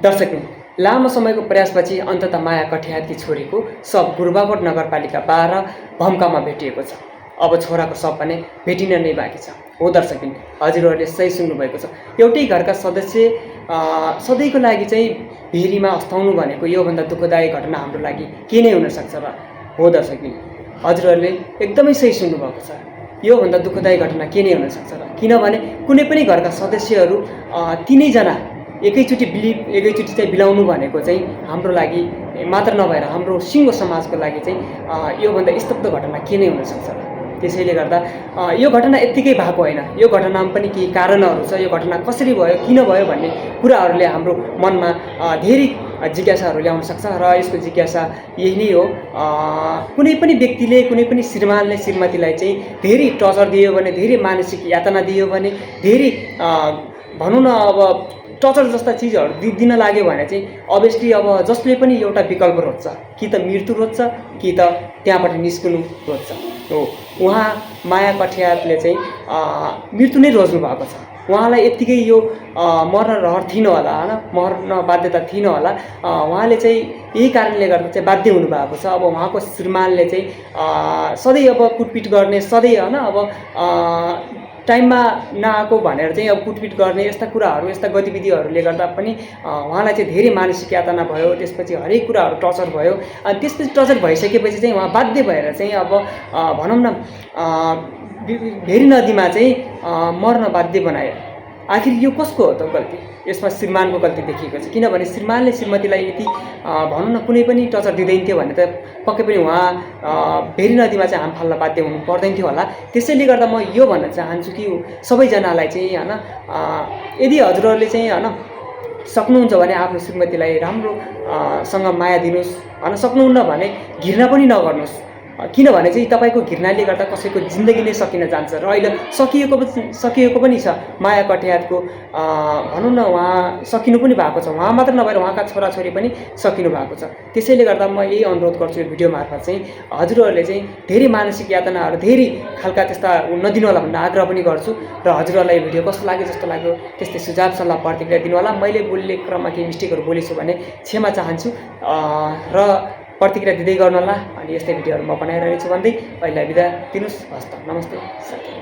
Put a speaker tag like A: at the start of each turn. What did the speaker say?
A: दर्शकबिन, लामो समयको प्रयासपछि अन्ततः माया कठियातकी छोरीको शव गुरुबाकोट नगरपालिका 12 भम्कामा भेटिएको छ। अब छोराको शव भने भेटिन नै बाँकी छ। हो दर्शकबिन, हजुरहरूले सही सुन्नुभएको छ। एउटै घरका सदस्य सधैँको लागि चाहिँ भेरीमा अस्ताउनु भनेको योभन्दा दुःखदायी घटना हाम्रो लागि के नै हुनसक्छ र? हो दर्शकबिन, हजुरहरूले एकदमै सही सुन्नुभएको छ। योभन्दा दुःखदायी घटना के नै हुनसक्छ र? किनभने कुनै पनि घरका सदस्यहरू तिनैजना एकैचोटि चाहिँ बिलाउनु भनेको चाहिँ हाम्रो लागि मात्र नभएर हाम्रो सिङ्गो समाजको लागि चाहिँ योभन्दा स्तब्ध घटना के नै हुनसक्छ र? त्यसैले गर्दा यो घटना यत्तिकै भएको होइन। यो घटनामा पनि केही कारणहरू छ। यो घटना कसरी भयो, किन भयो भन्ने कुराहरूले हाम्रो मनमा धेरै जिज्ञासाहरू ल्याउन सक्छ र यसको जिज्ञासा यही नै हो। कुनै पनि व्यक्तिले, कुनै पनि श्रीमानले श्रीमतीलाई चाहिँ धेरै टर्चर दियो भने, धेरै मानसिक यातना दियो भने, धेरै भनौँ न अब टर्चर जस्ता चिजहरू दिन लाग्यो भने चाहिँ अभियसली अब जसले पनि एउटा विकल्प रोज्छ, कि त मृत्यु रोज्छ कि त त्यहाँबाट निस्कनु रोज्छ। हो, उहाँ माया कठियातले चाहिँ मृत्यु नै रोज्नु भएको छ। उहाँलाई यत्तिकै यो मर्न रहर थिएन होला, होइन, मर्न बाध्यता थिएन होला। उहाँले चाहिँ यही कारणले गर्दा चाहिँ बाध्य हुनुभएको छ। अब उहाँको श्रीमानले चाहिँ सधैँ अब कुटपिट गर्ने, सधैँ होइन अब टाइममा नआएको भनेर चाहिँ अब कुटपिट गर्ने यस्ता कुराहरू, यस्ता गतिविधिहरूले गर्दा पनि उहाँलाई चाहिँ धेरै मानसिक यातना भयो। त्यसपछि हरेक कुराहरू टर्चर भयो। अनि त्यसपछि टर्चर भइसकेपछि चाहिँ उहाँ बाध्य भएर चाहिँ अब भनौँ न भेरी नदीमा चाहिँ मर्न बाध्य बनायो। आखिर यो कसको हो त गल्ती? यसमा श्रीमानको गल्ती देखिएको छ। किनभने श्रीमानले श्रीमतीलाई यति भनौँ न कुनै पनि टर्चर दिँदैन थियो भने त पक्कै पनि उहाँ भेरी नदीमा चाहिँ हाम फाल्न बाध्य हुनु पर्दैन थियो होला। त्यसैले गर्दा म यो भन्न चाहन्छु कि सबैजनालाई चाहिँ होइन, यदि हजुरहरूले चाहिँ होइन सक्नुहुन्छ भने आफ्नो श्रीमतीलाई राम्रोसँग माया दिनुहोस्, होइन, सक्नुहुन्न भने घृणा पनि नगर्नुहोस्। किनभने चाहिँ तपाईँको घृणाले गर्दा कसैको जिन्दगी नै सकिन जान्छ र अहिले सकिएको पनि छ। माया कठियातको भनौँ न उहाँ सकिनु पनि भएको छ। उहाँ मात्र नभएर उहाँका छोराछोरी पनि सकिनु भएको छ। त्यसैले गर्दा म यही अनुरोध गर्छु यो भिडियो मार्फत चाहिँ हजुरहरूले चाहिँ धेरै मानसिक यातनाहरू, धेरै खालका त्यस्ता नदिनु होला भन्ने आग्रह पनि गर्छु। र हजुरहरूलाई यो भिडियो कस्तो लाग्यो, जस्तो लाग्यो त्यस्तै सुझाव सल्लाह प्रतिक्रिया दिनु होला। मैले बोल्ने क्रममा केही मिस्टेकहरू बोलेछु भने क्षमा चाहन्छु र प्रतिक्रिया दिँदै गर्नु होला। अनि यस्तै भिडियोहरू म बनाइरहेको छु भन्दै अहिले बिदा दिनुहोस्। हस्त, नमस्ते साथी।